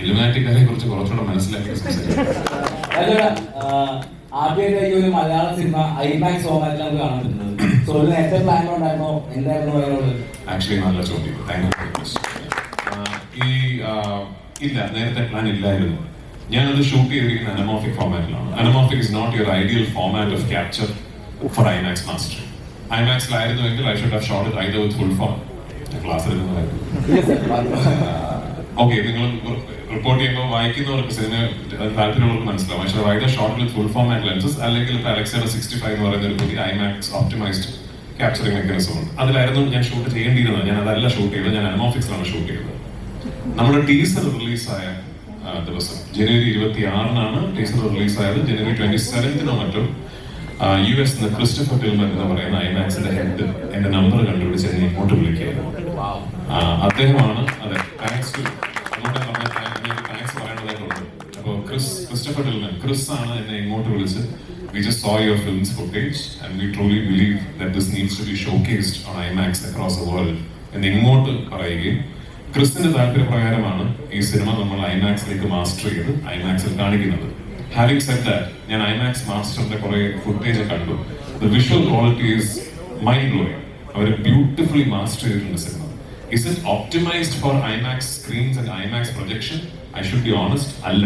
ഇലുമിനാറ്റിക്കാരെ കുറിച്ച് കുറച്ചുകൂടെ മനസ്സിലാക്കി ആദ്യമായിട്ട് ഈ ഒരു മലയാള സിനിമ ഐമാക്സ് ഫോമാറ്റിൽ നമുക്ക് കാണാൻ പറ്റുന്നത്. സോ ഒരു നേരത്തെ പ്ലാൻ ഉണ്ടായിരുന്നോ, എന്തായിരുന്നു അതിനോട്? ആക്ച്വലി നല്ല ചോദ്യം, താങ്ക് യു. ഇല്ല, നേരത്തെ പ്ലാൻ ഇല്ലായിരുന്നു. ഞാനത് ഷൂട്ട് ചെയ്തിരിക്കുന്ന അനമോർഫിക് ഫോമാറ്റിലാണ്. Anamorphic is not your ideal format of capture for IMAX master. ഐമാക്സിലായിരുന്നുവെങ്കിൽ I should have shot it either with full form. Class എടുക്കുന്നതായിരുന്നു. ഓക്കെ, നിങ്ങൾ റിപ്പോർട്ട് ചെയ്യുമ്പോൾ വായിക്കുന്നവർക്ക് സിനിമ താല്പര്യമുള്ളവർക്ക് മനസ്സിലാവും. പക്ഷേ either shot with full format lenses അല്ലെങ്കിൽ ഇപ്പോൾ അലക്സയുടെ 65 എന്ന് പറയുന്ന ഒരു പുതിയ ഐമാക്സ് ഓപ്റ്റിമൈസ്ഡ് ക്യാപ്ചറിംഗ് മെക്കാനിസം ഉണ്ട്. അതിലായിരുന്നു ഞാൻ ഷൂട്ട് ചെയ്യേണ്ടിയിരുന്നത്. ഞാൻ അതല്ല ഷൂട്ട് ചെയ്തത്, ഞാൻ അനമോർഫിക്സിലാണ് ഷൂട്ട് ചെയ്തത്. നമ്മുടെ ടീസർ റിലീസായ ദിവസം ജനുവരി 26-നാണ് ടീസർ റിലീസായത്. ജനുവരി 27-നോ മറ്റും US ക്രിസ്റ്റഫർ ടിൽമൻ എന്ന് പറയുന്ന ഐമാക്സിന്റെ ഹെഡ് എന്റെ നമ്പർ കണ്ടുപിടിച്ച് എന്നെ ഇങ്ങോട്ട് വിളിക്കുകയായിരുന്നു. അദ്ദേഹമാണ് അതെ, താങ്ക്സ് പറയേണ്ടതായിട്ടുണ്ട്. അപ്പോൾ ക്രിസ്റ്റഫർ ടിൽമൻ, ക്രിസ് ആണ് എന്നെ ഇങ്ങോട്ട് വിളിച്ച് we just saw your film's footage and we truly believe that this needs to be showcased on IMAX across the world എന്ന് ഇങ്ങോട്ട് പറയുകയും ക്രിസ്റ്റിന്റെ താല്പര്യപ്രകാരമാണ് ഈ സിനിമ നമ്മൾ ഐമാക്സിലേക്ക് മാസ്റ്റർ ചെയ്ത് ഐമാക്സിൽ കാണിക്കുന്നത്. ഹാവിംഗ് സെഡ് ദാറ്റ്, ഞാൻ ഐമാക്സ് മാസ്റ്ററിന്റെ കുറെ ഫുട്ടേജ് കണ്ടു. The visual quality is mind blowing. അവർ ബ്യൂട്ടിഫുള്ളി മാസ്റ്റർ ചെയ്തിട്ടുണ്ട് cinema. Is it optimized for IMAX screens and IMAX projection? I should be honest, അല്ല.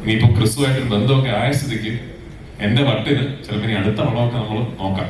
ഇനിയിപ്പോ ക്രിസ്തുമായിട്ടൊരു ബന്ധമൊക്കെ ആയ സ്ഥിതിക്ക് എന്റെ വട്ടിന് ചിലപ്പോൾ ഇനി അടുത്ത വളമൊക്കെ നമ്മൾ നോക്കാം.